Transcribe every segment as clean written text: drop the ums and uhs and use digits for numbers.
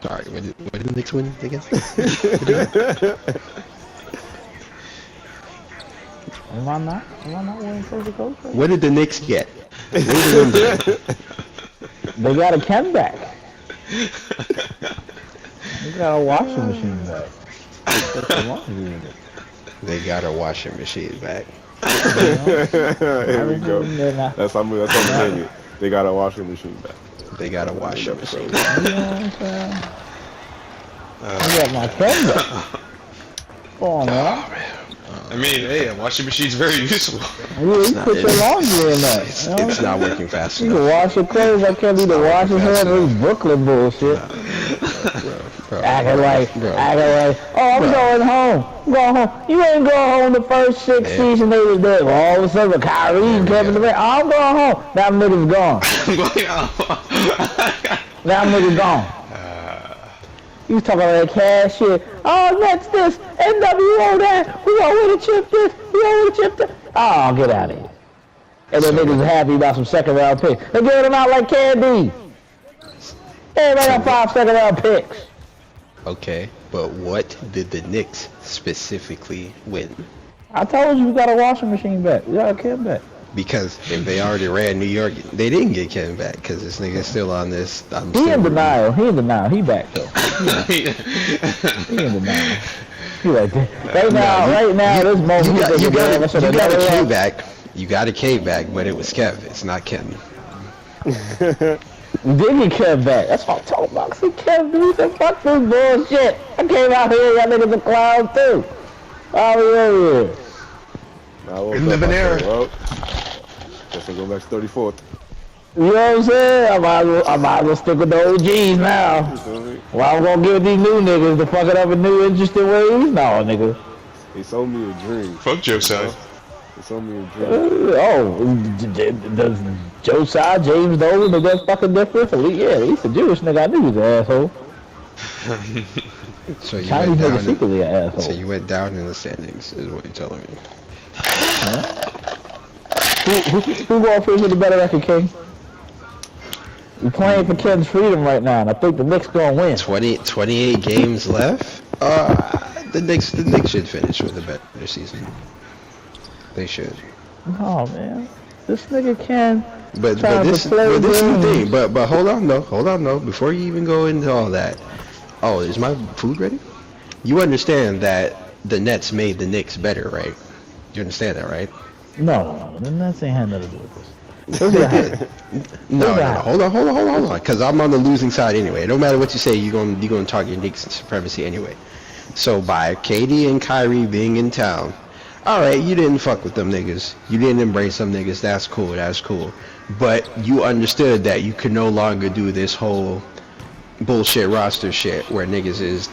Sorry, what did the Knicks win again? Am I not winning coast to coast? What did the Knicks get? They got a Ken back. They got a washing machine back. They got a washing machine back. Here we go. That's how I'm saying it. They got a washing machine back. They got a washing machine. You know what I'm saying? I got my Ken back. Come on, man. I mean, hey, a washing machine's very useful. Yeah, you put your laundry in that. It's not working fast You enough. can wash your clothes. I can't be the washing hand. This Brooklyn bullshit. Acting like, oh, I'm going home. I'm going home. You ain't going home the first 6 seasons they was there. All of a sudden, KYRIE and Kevin Durant. Oh, I'm going home. Now niggas gone. Now niggas gone. You was talking about that cash shit. Oh, that's this. NWO that. We gonna win a chip this. We gonna win a chip that. Oh, get out of here. And then niggas happy about some second round picks. They giving them out like candy. Everybody got 5 second round picks. Okay, but what did the Knicks specifically win? I told you we got a washing machine back. We got a Ken back. Because if they already ran New York, they didn't get Ken back because this nigga's still on this. He in denial. He in denial. He back though. He in denial. He like that. Right now, this moment. You got a K back. You got a K back, but it was Kev. It's not Ken. We did get Kev back. That's what I'm talking about. See, Kev, dude, said, fuck this bullshit. I came out here, y'all niggas a clown too. Oh, yeah. In the Banera. Guess I'll go back to 34th. You know what I'm saying? I might as well stick with the OGs now. Well, I'm gonna give these new niggas to fuck it up in new interesting ways? No, nigga. They sold me a dream. Fuck Josiah. They sold me a dream. Does Josiah, James Dolan, make that fucking difference? Yeah, he's a Jewish nigga. I knew he was an asshole. So you Chinese nigga secretly an asshole. So you went down in the standings, is what you're telling me. Huh? Who going for the better record, King? We're playing for Ken's freedom right now, and I think the Knicks gonna win. 28 games left? The Knicks should finish with a better season. They should. Oh man, this nigga Ken. But this is the thing. But hold on though. Before you even go into all that. Oh, is my food ready? You understand that the Nets made the Knicks better, right? You understand that, right? No, the Nets ain't had nothing to do with this. No. Hold on. Because I'm on the losing side anyway. It don't matter what you say. You're gonna target Knicks supremacy anyway. So by KD and Kyrie being in town, all right, you didn't fuck with them niggas. You didn't embrace them niggas. That's cool. But you understood that you could no longer do this whole bullshit roster shit where niggas is,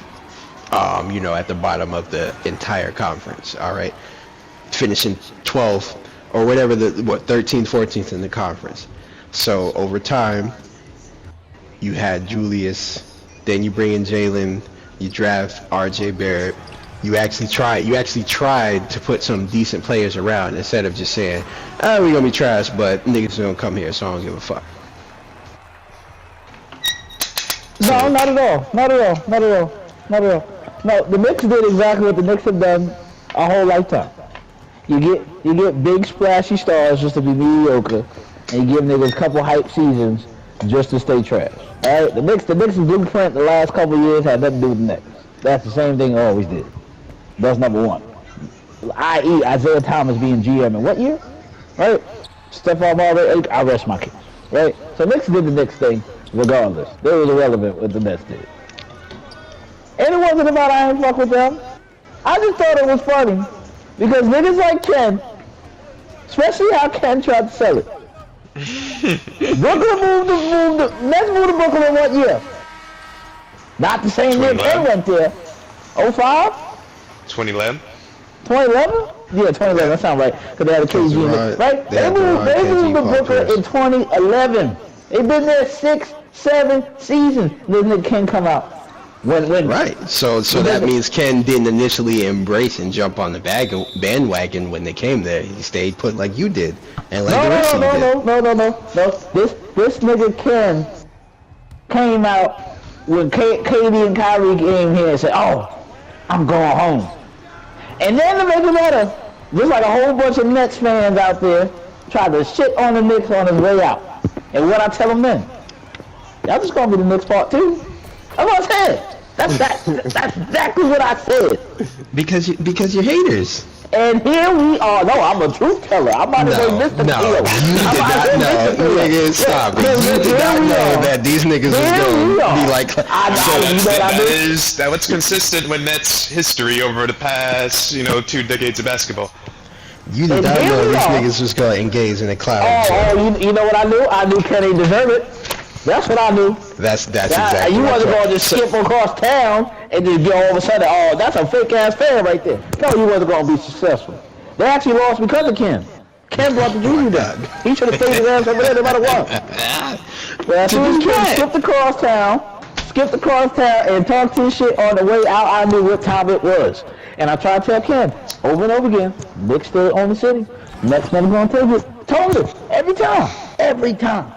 at the bottom of the entire conference. All right, finishing 12th or whatever 13th, 14th in the conference. So over time, you had Julius, then you bring in Jalen, you draft RJ Barrett. You actually tried to put some decent players around instead of just saying, oh, we're gonna be trash, but niggas are gonna come here, so I don't give a fuck. No, not at all. No, the Knicks did exactly what the Knicks have done a whole lifetime. You get big splashy stars just to be mediocre, and you give niggas a couple hype seasons just to stay trash. All right, the Knicks' blueprint the last couple of years had nothing to do with the Knicks. That's the same thing I always did. That's number one. I.e. Isaiah Thomas being GM in what year? Right? Stephon Marbury, I rest my case. Right? So Knicks did the Knicks thing regardless. They was irrelevant what the Nets did. And it wasn't about I ain't fuck with them. I just thought it was funny because niggas like Ken, especially how Ken tried to sell it. Brooklyn Nets moved to Brooklyn in what year? Not the same year Ken went there. 05? 2011? 2011? Yeah, 2011. That sounds right. Because they had a KG in there. Right? They moved to Brooklyn in 2011. They've been there 6, 7 seasons. This nigga Ken come out. Right. So that means Ken didn't initially embrace and jump on the bandwagon when they came there. He stayed put like you did. And like the rest of them did. No. This nigga Ken came out when KD and Kyrie came here and said, "Oh, I'm going home," and then to make it better, just like a whole bunch of Nets fans out there tried to shit on the Knicks on his way out. And what I tell them then? Y'all just gonna be the Knicks part 2. That's what I said. That's exactly what I said. Because you're haters. And here we are. No, I'm a truth teller. I'm about to say Mr. Kill. No, you did not know. Nigga, stop it. You did not know that these niggas was going to be like... That's what's consistent with Nets history over the past, 2 decades of basketball. You did not know these niggas was going to engage in a cloud. You know what I knew? I knew Kenny deserved it. That's what I knew. That's exactly you what wasn't going to just skip across town and just get all of a sudden, oh, that's a fake-ass fan right there. No, you wasn't going to be successful. They actually lost because of Ken. Ken brought the juju down. He should have stayed his ass over there no matter what. But as soon as Ken skipped across town and talked his shit on the way out, I knew what time it was. And I tried to tell Ken over and over again, Nick still on the city. Next never going to take it. Told him. Every time.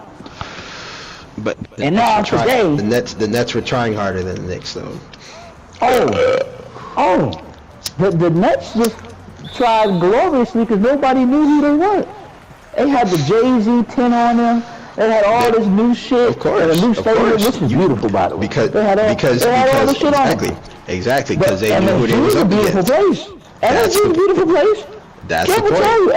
But and now today, the Nets were trying harder than the Knicks, though. The Nets just tried gloriously because nobody knew who they were. They had the Jay-Z tin on them. They had all this new shit. Of course, and a new stadium. This is beautiful, by the way. Because they had all the shit on them. Exactly, because they knew who they was up against. MSG is a beautiful place. That's the point. Tell you,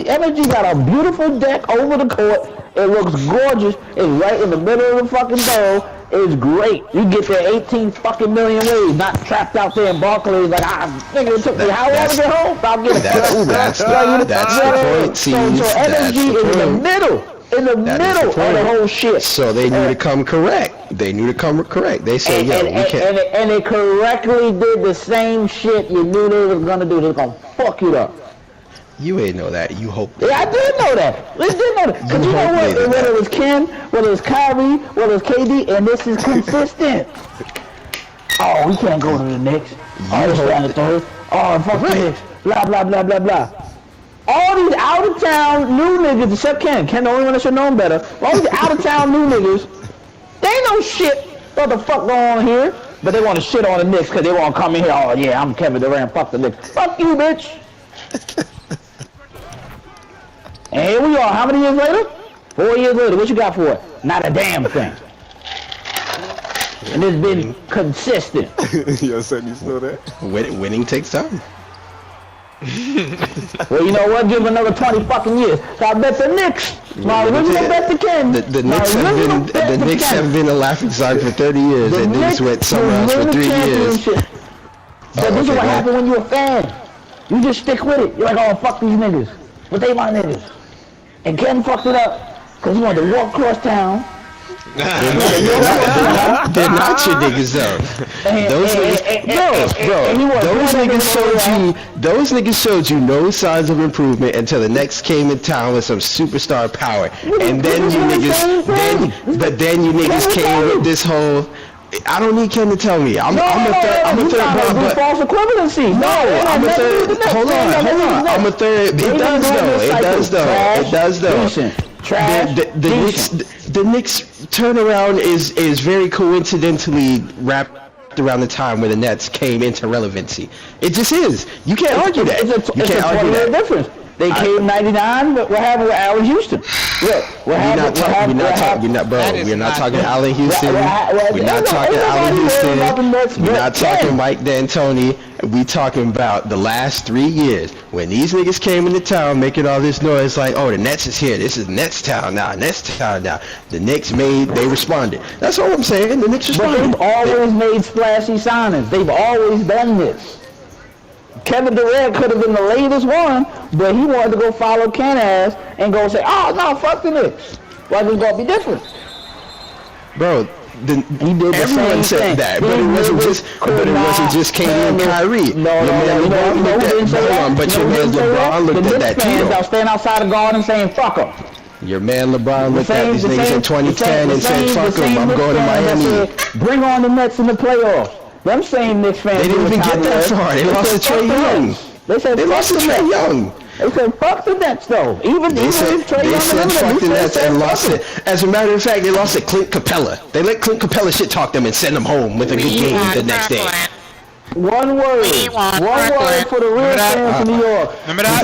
MSG got a beautiful deck over the court. It looks gorgeous. It's right in the middle of the fucking bowl. It's great. You get there 18 fucking million ways, not trapped out there in Barclays like, nigga, it took me how long to get home? I'll get that's the point. So MSG is in the middle. In the middle of the whole shit. So they knew to come correct. They say, we can't. And they correctly did the same shit you knew they was gonna do. They was gonna fuck you up. You ain't know that. You hope. Yeah, I did know that. We did know that. Because you know what? Whether it was Ken, whether it was Kyrie, whether it was KD, and this is consistent. Oh, we can't go to the Knicks. This down the third. Fuck the Knicks. Blah, blah, blah, blah, blah. All these out-of-town new niggas, except Ken the only one that should know him better, all these out-of-town new niggas, they ain't no shit what the fuck going on here, but they want to shit on the Knicks because they want to come in here, oh yeah, I'm Kevin Durant, fuck the Knicks. Fuck you, bitch. And here we are, how many years later? 4 years later, what you got for it? Not a damn thing. And it's been consistent. Yo, son, you still there? Winning takes time. Well, you know what? Give another 20 fucking years. So I bet the Knicks. My original bet to Ken. The Knicks have been a laughing stock for 30 years. And Knicks went somewhere else for 3 years. But this is what happened when you're a fan. You just stick with it. You're like, oh, fuck these niggas. But they my niggas. And Ken fucked it up because he wanted to walk across town. They're not your niggas though. Those niggas showed you no signs of improvement until the Knicks came in town with some superstar power, and then you niggas came with this whole. I don't need Ken to tell me. I'm a third. But false equivalency. No, I'm a third. Hold on. I'm a third. It does though. The Knicks turnaround is very coincidentally wrapped around the time when the Nets came into relevancy. It just is. You can't argue that. You can't argue that. Difference. They came 99, but what happened with Allen Houston? Look, we're not talking Allen Houston. We're not talking Allen Houston. We're not talking Mike D'Antoni. We talking about the last 3 years when these niggas came into town making all this noise like, oh, the Nets is here. This is Nets town now. The Knicks they responded. That's all I'm saying. The Knicks responded. But they've always made splashy signings. They've always done this. Kevin Durant could have been the latest one, but he wanted to go follow Caez and go say, oh, no, fuck the Knicks. Why is it going to be different? Bro, everyone said that, but it wasn't just KD and Kyrie. But your man LeBron looked at that too. The Knicks fans stand outside the garden saying, fuck them. Your man LeBron looked at these niggas in 2010 and said, fuck them, I'm going to Miami. Bring on the Nets in the playoffs. Them same Knicks fans. They didn't even get that far. They lost to Trae Young. They lost to Trae Young. They said fuck the Nets though. Even They if said Trae Young fuck the Nets and lost fuck it. As a matter of fact, they lost to Clint Capella. They let Clint Capella shit talk them and send them home with a good game the next day. One word for the real fans in New York. Remember that?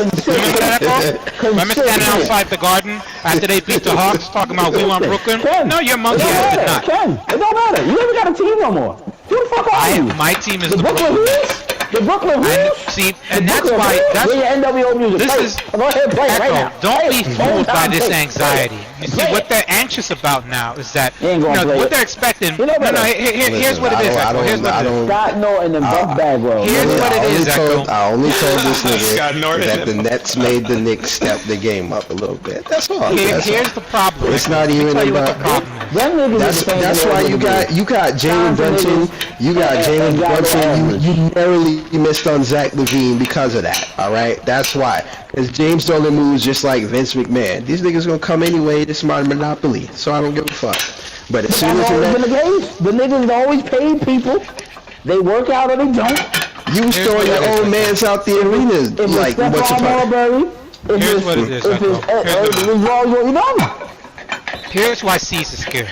Remember standing outside the Garden after they beat the Hawks, talking about we want Brooklyn? No, your monkey ass did not. Ken, it don't matter. You ain't got a team no more. Who the fuck are you? My team is The Brooklyn Who's? The Brooklyn Who's? See, and that's why. That's your NWO music. This is. Go ahead, play it right now. Don't be fooled by this anxiety. You see, what they're anxious about now is that what they're expecting. Here's what it is. Scott Norton and Buck Bagwell. Here's what it is. I only told this nigga that the Nets made the Knicks step the game up a little bit. That's all. Here's the problem. It's not even about. That's why you got Jalen Brunson. You got Jalen Brunson. You narrowly missed on Zach LaVine because of that. All right, that's why. Because James Dolan moves just like Vince McMahon. These niggas gonna come anyway. This is my monopoly, so I don't give a fuck. But as soon as the niggas always paid people. They work out or they don't. You throwing your old mans out the arenas like what's the point? Here's what it is. Here's why Caez is scared.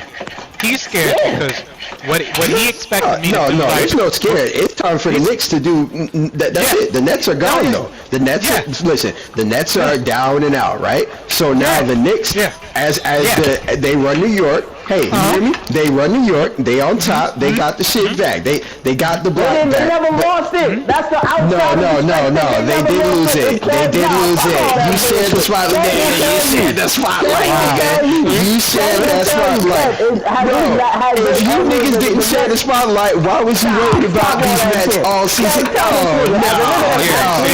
He's scared because what he expected me to do. No, there's no scared. It's time for the Knicks to do. That's it. The Nets are gone though. The Nets. Listen, the Nets are down and out, right? So now the Knicks, they run New York. Hey, you hear me? They run New York. They on top. They got the shit back. They got the block back. They never lost it. That's the outside. No. They did lose it. They did lose it. You said the spotlight. You said the spotlight, nigga. You said that spotlight. Bro, if you niggas didn't share the spotlight, why was you worried about these Nets all season? Oh, no.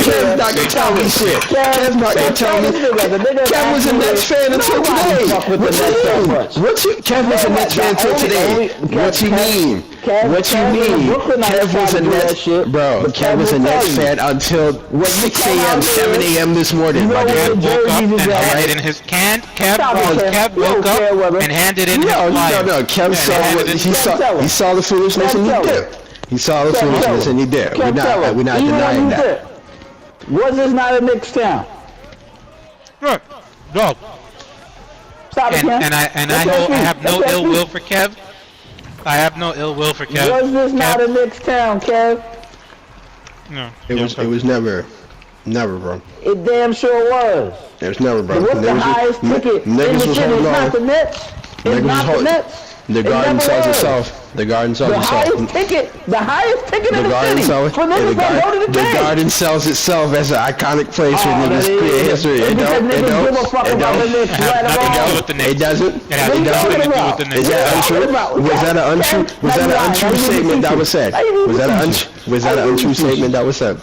Kev's not gonna tell me shit. Kev's not gonna tell me. Kev was a Nets fan until today. What you? Kev was a Nets fan until today. What you mean? What you mean? Kev was a Nets, bro. Kev was a Nets fan until 6 a.m., 7 a.m. this morning. Kev woke up and handed in his Kev woke up and handed in his flyer. No. Kev saw what he saw the foolishness and he did. He saw the foolishness and he did. We're not denying that. Was this not a Knicks town? Look, dog. Stop it, and I have no ill will for Kev. I have no ill will for Kev. Was this not a Knicks town, Kev? No. It was never, bro. It damn sure was. It was never, bro. What's the highest ticket in the city? It's not the Nets. It's not the Nets. The Garden sells itself. The Garden sells itself. The highest ticket in the city. For niggas that go to the game. The Garden sells itself as an iconic place for niggas to create history. It don't. It doesn't. Is that untrue? Was that an untrue? Was that an untrue statement that was said? Was that an untrue statement that was said?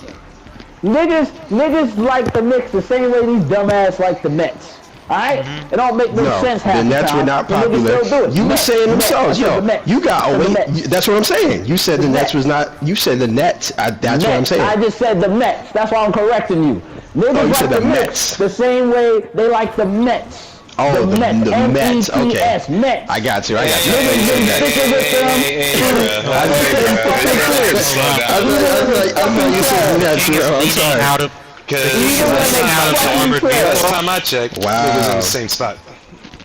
Niggas like the Knicks the same way these dumbass like the Mets. Alright? It don't make no sense half the Nets were not popular. You were saying themselves, you got away. That's what I'm saying. You said the Nets was not. You said the Nets. That's what I'm saying. I just said the Mets. That's why I'm correcting you. Niggas like the Mets the same way they like the Mets. Oh, the Mets. Okay. Mets. I got you. I thought you said Nets. I'm sorry. Last time I checked, it was in the same spot.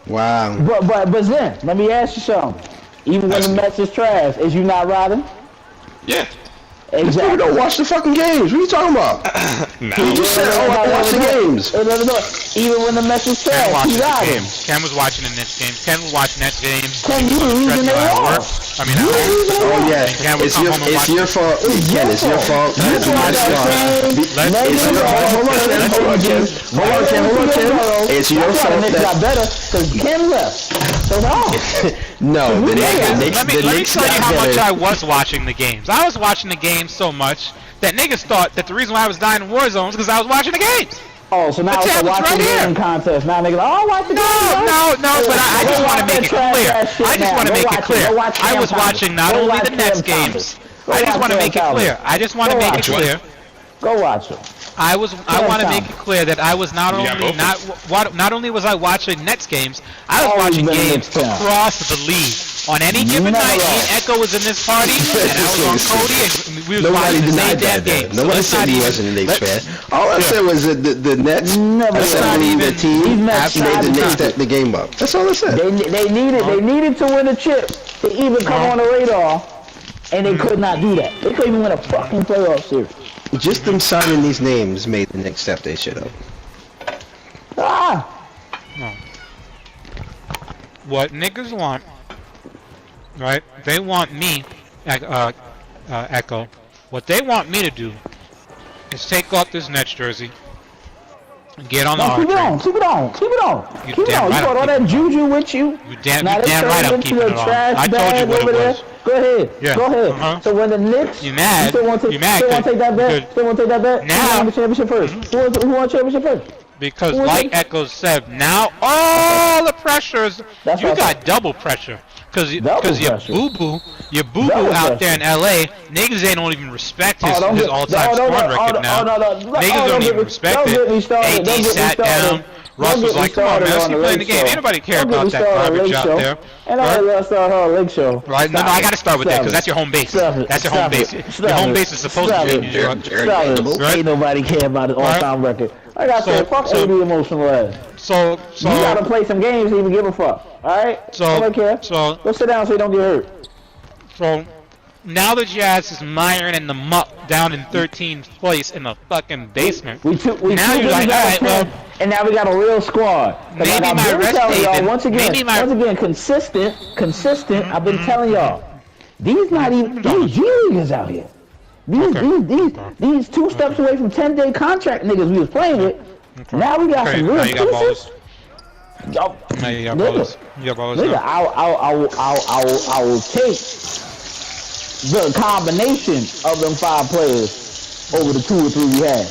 Wow. But Zen, let me ask you something. Even when the Mets is trash, is you not riding? Yeah. Exactly. You don't watch the fucking games. What are you talking about? You just said, I watch the games. Even when the Mets is trash, he riding. Ken was watching the Nets games. Ken was watching Nets games. Ken, you losing their work. Oh yeah, it's your fault. Ken, it's your fault. It's your fault. Got better because Ken left. So no, let me tell you how much I was watching the games. I was watching the games so much that niggas thought that the reason why I was dying in war zones because I was watching the games. Oh, so now it's a watching the game contest. Now niggas, watch the game. No, but I just want to make it clear. I just want to make it clear. I was watching not only the Nets games. I just want to make it clear. I just want to make it clear. Go watch it. I want to make it clear that I was not only was I watching Nets games, I was watching games across the league. On any given night, me and Echo was in this party, and I was on Cody, and we was Nobody watching the same denied damn that. game. Though. Nobody said he wasn't a Knicks fan. All I said was that the Nets. Never not even- the team Nets made the tried Knicks to- step the game up. That's all I said. They needed to win a chip to even come on the radar, and they could not do that. They couldn't even win a fucking playoff series. Just them signing these names made the Knicks step their shit up. Ah, What niggas want, right? They want me, Echo. What they want me to do is take off this Nets jersey and get on the no, hard keep it train. on, keep it on, keep it on, You keep it damn on. You right brought I'm all that keeping it juju with you. You damn Now they right turned I'm into keeping a it on. trash I told you bag what over it there. was. Go ahead, Yeah. go ahead. Uh-huh. So when the Knicks, You mad? still want to You mad still want to take that bet? because- Still want to take that bet? Now- Who won the championship first? Who won the championship first? Because Who like was it? Echo said, now all the pressures, That's you what I got said. double pressure. Cause your Double boo-boo Double out there pressure. in LA, niggas they don't even respect his, don't his get- all-time no, scoring no, record no, now. no, Niggas don't even respect don't get me it. started, AD don't get me sat started. down. Russ Don't was get me like, come on, started man, let's on keep the playing the Lake game. Show. Ain't nobody care Don't get about me that started on the garbage Lake out Show. there. And I Right? let's start on the Lake Show. Right? No, I gotta start with that, because that's your home base. Stop it. That's your home Stop base. it. Your home Stop base is supposed Stop to be in it. New York. Stop it. Right? Ain't nobody care about his all-time record. Like I said, fuck so- AD emotional ass. So You gotta play some games to even give a fuck. Alright? So- Nobody care. so- Go sit down so you don't get hurt. So now the Jazz is miring in the muck down in 13th place in the fucking basement. We Now you're like, alright, well, and now we got a real squad. 'Cause maybe like I've my been rest telling y'all, haven- once again, consistent. I've been telling y'all, these G leaguers out here. These 2 steps away from 10-day contract niggas we was playing with. Now we got Okay, some now real you got pieces. Yo, now you got nigga, ballers. You got ballers nigga, now. I will take the combination of them 5 players over the 2 or 3 we had.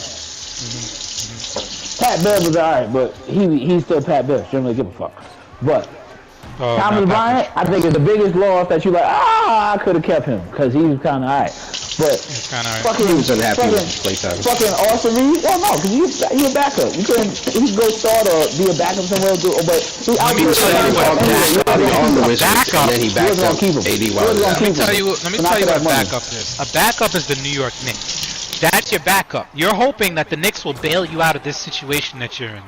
Pat Bev was alright, but he's still Pat Bev. Shouldn't really give a fuck. But Oh, Thomas not Bryant, I think is the biggest loss that you like. I could have kept him because he was kind of alright. But It's kinda alright. fucking, He was unhappy with fucking, playtime. fucking Austin Reed. Well, no, because you a backup. You couldn't. He could go start or be a backup somewhere. But he Let me tell you what On the Wizards, backup. and then he He backed wasn't up gonna keep him. 80 He while wasn't he was gonna out. keep Let me tell you what that money. backup is. A backup is the New York Knicks. That's your backup. You're hoping that the Knicks will bail you out of this situation that you're in.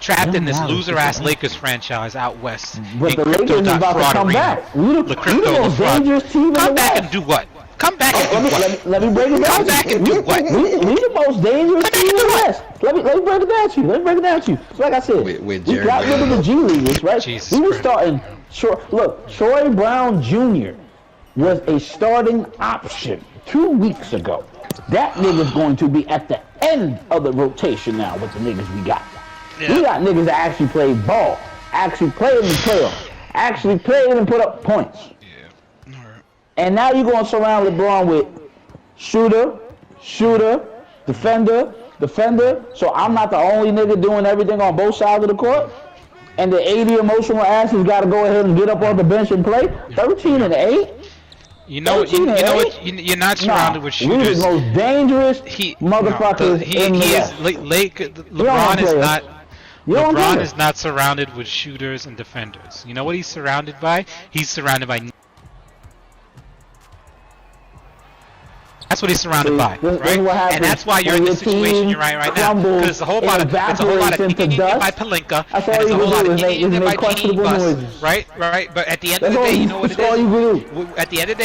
Trapped in this loser-ass Lakers franchise out west. But in the Lakers is about to come Crypto.fraud back. We the crypto most fraud. dangerous team in the Come back West. and do what? Come back and do what? Let me break it down. Come back and do what? We the most dangerous Come back team in and the do what? West. Let me break it down to you. Let me break it down to you. So like I said, With we Jerry got rid of Brown. the G Leaguers, right? Jesus we were Christ. starting. Look, Troy Brown Jr. was a starting option 2 weeks ago. That nigga's going to be at the end of the rotation now with the niggas we got. Yeah. We got niggas that actually play ball, actually played in the playoffs, actually played and put up points. Yeah. All right. And now you're going to surround LeBron with shooter, defender. So I'm not the only nigga doing everything on both sides of the court. And the 80 emotional asses got to go ahead and get up on the bench and play. 13 and 8. You know what? You're not surrounded with We shooters. the most dangerous motherfuckers in the West. LeBron is not. You don't LeBron do it. is not surrounded with shooters and defenders. You know what he's surrounded by? He's surrounded by. That's what he's surrounded by, This is right? what happens And that's why you're in when the your situation team you're in right now. crumbles Because it's a whole lot of evaporates into dust. by Palinka, That's and all it's a you whole can lot do of is make by questionable bus, noises. right? But at the end of That's the all day, you- you know what it that's all you is. can do. At the end of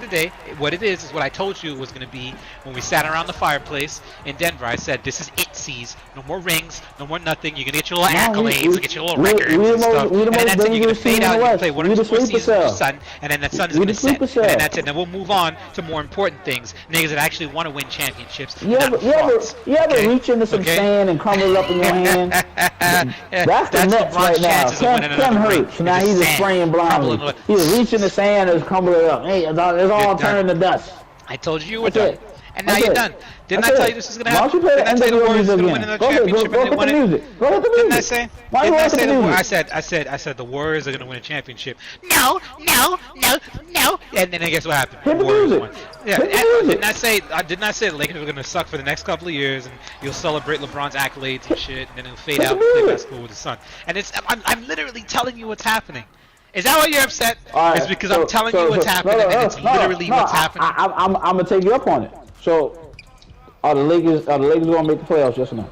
the day, what it is what I told you it was going to be when we sat around the fireplace in Denver. I said, "This is it, Caez. No more rings, no more nothing. You're gonna get your little accolades, get your little records and stuff, and then that's it. You're gonna fade out. You're gonna play one or two more seasons with your son, and then that son is gonna set, and then that's it. And then we'll move on to more important things. Niggas that actually want to win championships, You ever reach into some sand and crumble it up in your hand? That's the Nets right now. Ken hurts. Now he's just spraying blindly. He's reaching the sand and crumbling it up. Hey, it's all turning to dust. I told you you were That's done. it. And now That's you're it. done. Didn't I That's tell it. you this is gonna Why don't happen? you play the Didn't I say the NWA Warriors music gonna again? win another Go ahead, championship go and they hit won the it? music. Go hit the Didn't I music. say? Why you Didn't I want say the music? I said the Warriors are gonna win a championship. No. And then guess what happened? Hit the Warriors music. won. Yeah, Hit the and music. didn't I say the Lakers were gonna suck for the next couple of years and you'll celebrate LeBron's accolades and shit, and then he'll fade Hit the out and play music. basketball with his son. And I'm literally telling you what's happening. Is that why you're upset? All right, It's because I'm telling you what's happening, and it's literally what's happening. I'm gonna take you up on it. So, are the Lakers gonna make the playoffs? Yes or no?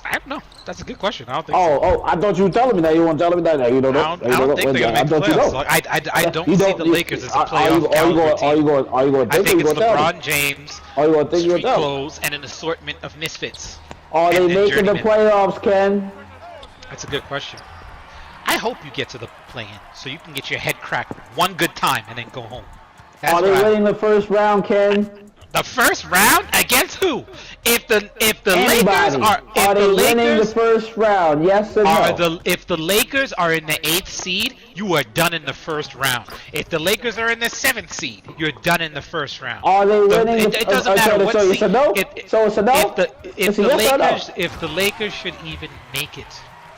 I don't know. That's a good question. I don't think Oh, I thought you were telling me that. You weren't telling me that. You don't know. I don't think they're gonna make the playoffs. Like, I don't see the Lakers as a playoff caliber team. Are you going to I think think it's LeBron LeBron James, Are you going to think street clothes, and an assortment of misfits. Are they and making the journeymen. playoffs, Ken? That's a good question. I hope you get to the play-in so you can get your head cracked one good time and then go home. That's Are they what winning the first round, Ken? The first round against who? If the Lakers Anybody. are they winning the first round? Yes or no? if the Lakers are in the 8th seed, you are done in the first round. If the Lakers are in the 7th seed, you're done in the first round. Are they winning? It doesn't matter what so seed. it's a no. So it's a no. If the Lakers should even make it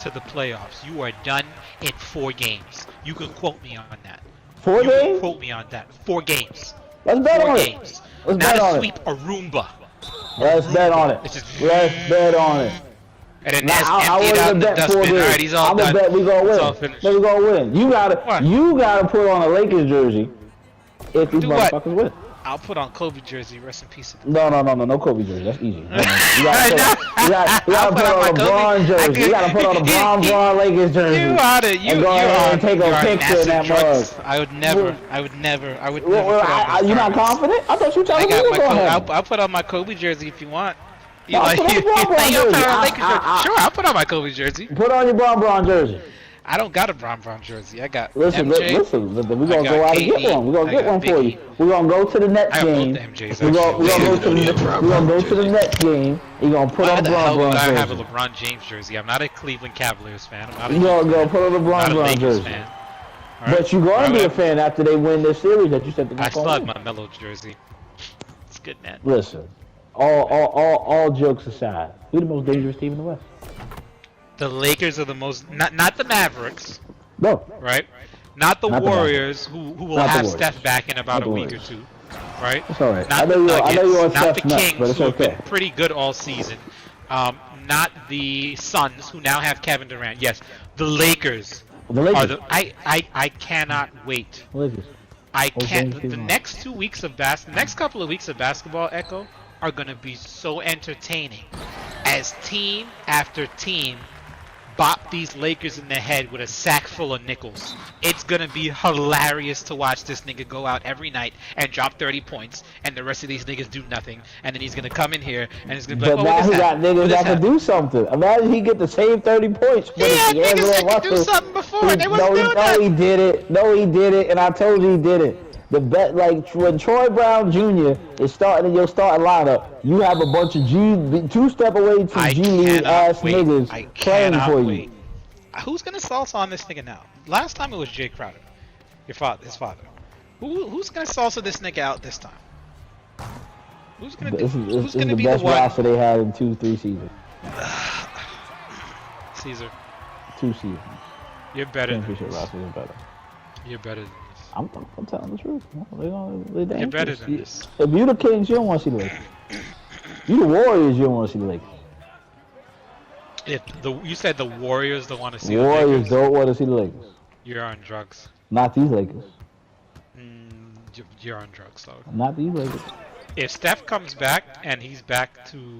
to the playoffs, you are done in 4 games. You can quote me on that. 4 You can games? quote me on that. 4 games. Let's bet 4 on games. it. Let's Not bet on a it. sweep, a Roomba. Let's bet on it. It's just- Let's bet on it. And then Now, that's I emptied out wouldn't the bet 4 dustbin. games. Alright, he's all I'm done. gonna bet we gonna It's all win. finished. We gonna win. You What? gotta put on a Lakers jersey if these Do what? motherfuckers win. I'll put on Kobe jersey. Rest in peace. No, Kobe jersey. That's easy. You gotta I'll put on a LeBron jersey. You gotta put on a Braun Lakers jersey. You are the you And go ahead and take a picture in that mug. I would never. You're not confident? I thought you were telling me you were going to. I'll put on my Kobe jersey if you want. No, put on your Braun You'll put jersey. on a Lakers jersey. Sure, I'll put on my Kobe jersey. Put on your Braun jersey. I don't got a Braun jersey. I got Listen, MJ. listen. We're gonna got go out and KD. get one. We're gonna I get got one for Biggie. you. We're gonna go to the Nets I got both game. the MJs. We're gonna actually. go to the Nets game. You're gonna put Why on the hell Braun would I have a jersey. LeBron James jersey? I'm not a Cleveland Cavaliers fan. I'm not a, You're gonna go put on the not a Braun Lakers jersey. fan. All right? But you're gonna be a fan after they win this series that you said they're I not still gonna have win. my Melo jersey. It's good, man. Listen, all jokes aside, who's the most dangerous team in the West? The Lakers are the most, not the Mavericks, No. right? Not the Not the Warriors, who will Not the have Warriors. Steph back in about Not a the week or Warriors. 2, right? It's all right. Not I the know Nuggets, you're on not Steph's the nuts, Kings, but it's who have okay. been pretty good all season. Not the Suns, who now have Kevin Durant. Yes, the Lakers. The Lakers. Are the, I cannot wait. Lakers. I Oh, can't. James The Harden. next 2 weeks of the next couple of weeks of basketball, Echo, are gonna be so entertaining, as team after team bop these Lakers in the head with a sack full of nickels. It's gonna be hilarious to watch this nigga go out every night and drop 30 points, and the rest of these niggas do nothing, and then he's gonna come in here and he's gonna be But like, oh, now what he is got that? niggas that can do something. Imagine he get the same 30 points. He had niggas that could do something before, and they wasn't doing that. he did it. No, he did it, and I told you he did it. The bet, like when Troy Brown Jr. is starting in your starting lineup, you have a bunch of 2-step away to G League ass niggas playing for you. Who's gonna salsa on this nigga now? Last time it was Jay Crowder, his father. Who's gonna salsa this nigga out this time? Who's gonna This who's is gonna the be best the one? roster they had in 2-3 seasons. Caesar, 2 seasons. you're better than Championship this. roster is better. You're better than this. I'm telling the truth. You're better than this. If you the Kings, you don't want to see the Lakers. You the Warriors, you don't want to see the Lakers. If you said the Warriors don't want to see Warriors the Lakers, don't want to see the Lakers. you're on drugs. Not these Lakers. You're on drugs, though. Not these Lakers. If Steph comes back and he's back to,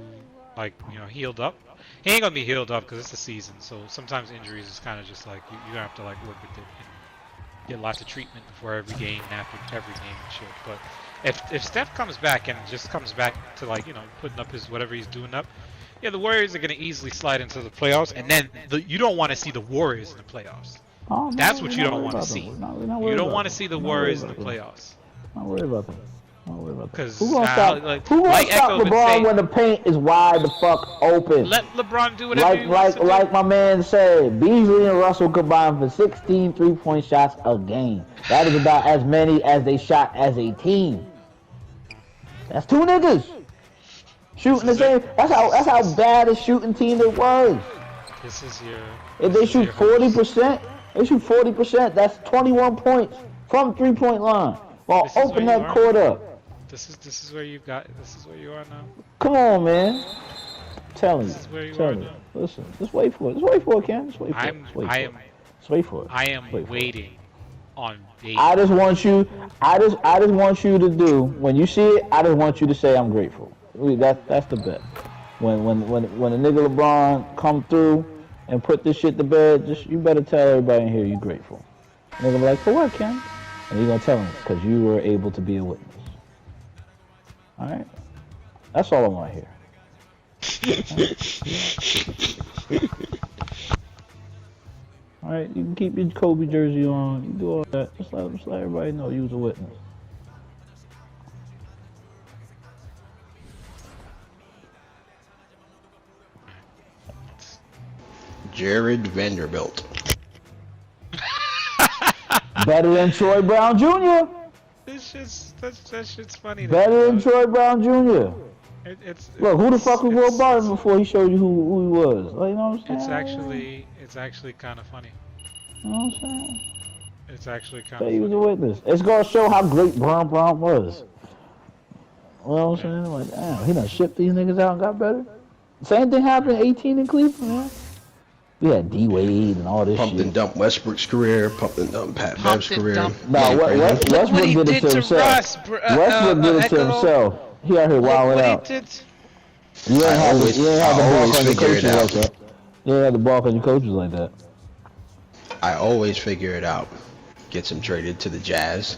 like, healed up, he ain't gonna be healed up because it's the season. So sometimes injuries is kind of just like you're gonna have to like work with it and get lots of treatment before every game and after every game and shit. But if Steph comes back and just comes back to like putting up his whatever he's doing up, yeah, the Warriors are gonna easily slide into the playoffs. And then you don't want to see the Warriors in the playoffs. Oh, no, That's what we're you not don't worried want to about see. them. We're not You worried don't about want to them. see the We're not Warriors in worried the about them. playoffs. Not worried about them. Not worried about them. 'Cause Who gonna now, stop? like- Who gonna like stop Echo would LeBron say- when the paint is wide the fuck open? Let LeBron do whatever he wants to do. Like my man said, Beasley and Russell combined for 16 3-point shots a game. That is about as many as they shot as a team. That's 2 niggas shooting the same. That's how bad a shooting team it was. This is your. If they shoot 40%, they shoot 40%. That's 21 points from 3-point line. Well, This is open where you that are. court up. This is where you've got. This is where you are now. Come on, man. Tell me. This is where you Tell are me. now. Listen, just wait for it. Just wait for it, Ken. Just wait for it. I'm. Just wait I for am. it. Just wait for it. I am Wait for it. waiting on baby. I just want you. I just want you to do when you see it. I just want you to say I'm grateful. That's the bet. When a nigga LeBron come through and put this shit to bed, just you better tell everybody in here you grateful. Nigga be like, for what, Ken? And you gonna tell him because you were able to be a witness. All right. That's all I want to hear. All right, you can keep your Kobe jersey on. You do all that. Just let everybody know you was a witness. Jared Vanderbilt. Better than Troy Brown Jr. That shit's funny. Better than Troy Brown Jr. Look, who the fuck was Will Barton before he showed you who he was? Like, you know what I'm saying? It's actually kind of funny. You know what I'm saying? It's actually kind Say of he was a witness. It's gonna show how great Brown was. You know what I'm saying? Like, damn, he done shipped these niggas out and got better. Same thing happened in 18 in Cleveland, man. We had D-Wade and all this Pumped shit. and dumped Westbrook's career, pumped and dumped Pat Bev's career. No, Westbrook did it to himself. Westbrook did it to himself. He out here wilding out. You ain't have the ball on your coaches like that. You ain't have the ball on your coaches like that. I always figure it out. Gets him traded to the Jazz.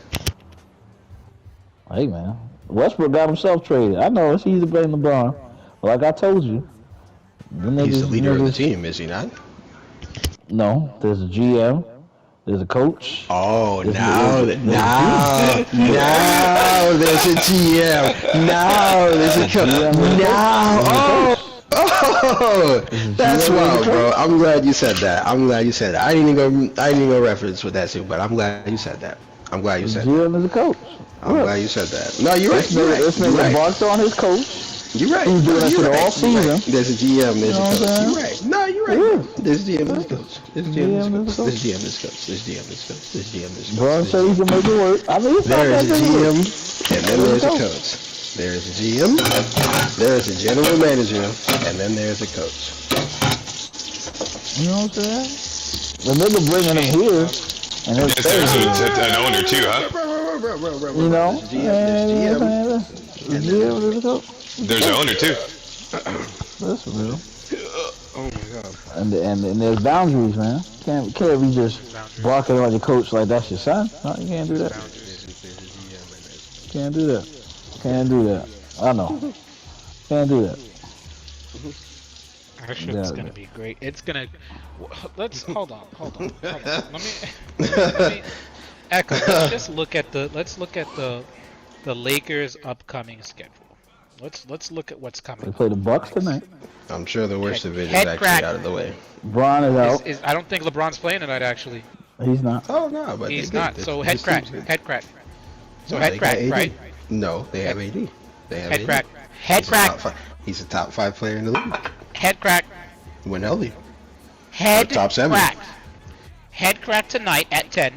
Hey, man. Westbrook got himself traded. I know it's easy to blame LeBron. But like I told you. He's the leader of the team, is he not? No, there's a GM, there's a coach. Oh, now there's a GM. Now there's a coach. Oh, that's wild, bro. I'm glad you said that. I didn't even go reference with that too, but I'm glad you said that. I'm glad you said that. GM is a coach. I'm glad you said that. No, you're right. This nigga barked on his coach. You're right. He's doing that shit all season. There's a GM, there's a coach. You're right. No, you're right. Yeah. There's a GM, there's a coach. There's a GM, there's a coach. There's a GM, there's a coach. There's a GM, there's a coach. There's a GM, there's a coach. Bron said he can make it work. I mean, there is a GM, and then there's a coach. There is a GM, there is a general manager, and then there's a coach. You know what I'm saying? The nigga bringing him here, and there's an owner too, huh? You know? There's an owner too. That's real. Oh my god. And there's boundaries, man. Can't be just barking on your coach like that's your son. No, you can't do that. Can't do that. Can't do that. I know. Can't do that. Our shit's gonna be great. It's gonna. Let's hold on. Let me Echo. Let's look at the Lakers' upcoming schedule. Let's look at what's coming. They play the Bucks tonight. I'm sure the worst division is actually out of the way. Bron is out. I don't think LeBron's playing tonight. Actually, he's not. Oh no, but he's not. So head crack. So no, head crack, right? No, they have AD. They have head AD. crack. Head crack. He's a top 5 player in the league. Head crack. When healthy. Head top 7. crack. Head crack tonight at 10.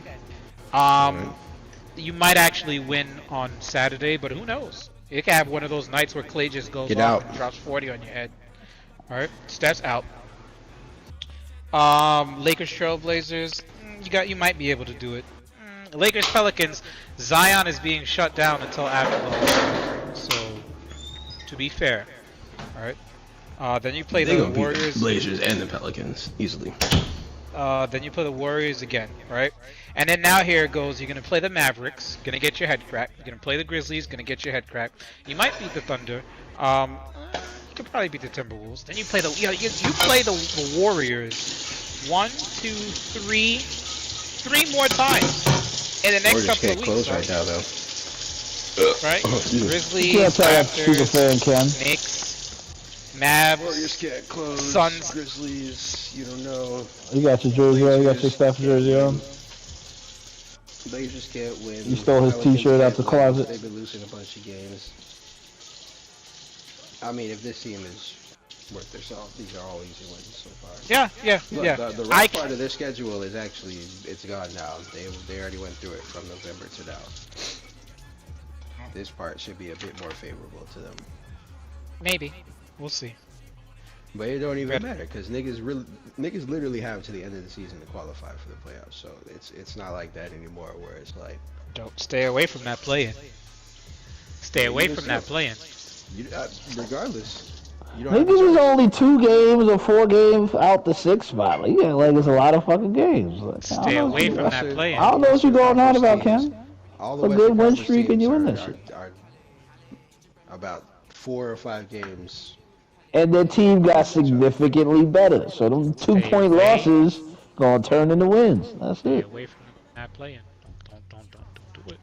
You might actually win on Saturday, but who knows? You can have one of those nights where Clay just goes off and drops 40 on your head. All right, Steph's out. Lakers Trailblazers, you might be able to do it. Lakers Pelicans, Zion is being shut down until after the All-Star. So, to be fair, all right. Then you play the Warriors, the Blazers, and the Pelicans easily. Then you play the Warriors again, right? And then now here it goes. You're gonna play the Mavericks, gonna get your head cracked. You're gonna play the Grizzlies, gonna get your head cracked. You might beat the Thunder. You could probably beat the Timberwolves. Then you play you play the Warriors 1, 2, 3 more times in the next couple of weeks. Close right now, though. Right? Grizzlies, Raptors, Knicks, Mavs, Warriors can't close. Suns, Grizzlies, you don't know. You got your jersey on. You got your Steph jersey on. Blazers can't win. You stole his T-shirt out the closet. They've been losing a bunch of games. I mean, if this team is worth their salt, these are all easy wins so far. Yeah. The rough part of their schedule is actually, it's gone now. They already went through it from November to now. This part should be a bit more favorable to them. Maybe. We'll see. But it don't even matter because niggas literally have to the end of the season to qualify for the playoffs. So it's not like that anymore where it's like Don't stay away from that play-in. Stay away from that play-in. Regardless. Niggas was only 2 games or 4 games out the 6th spot. Like, yeah, like it's a lot of fucking games. Like, Stay away from that play-in. I don't know what you're going on about, Ken. All the A good win streak and you in this shit. are about 4 or 5 games. And their team got significantly better. So them 2-point losses gonna turn into wins. That's Stay it. away from that play-in. Don't do it.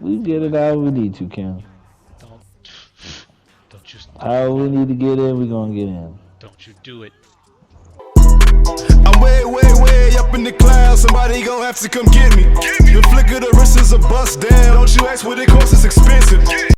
We get it how we need to, Ken. Don't just. How we need to get in, we gonna get in. Don't you do it. I'm way up in the clouds. Somebody gon' have to come get me. The flick of the wrist is a bust down. Don't you ask what it costs, it's expensive.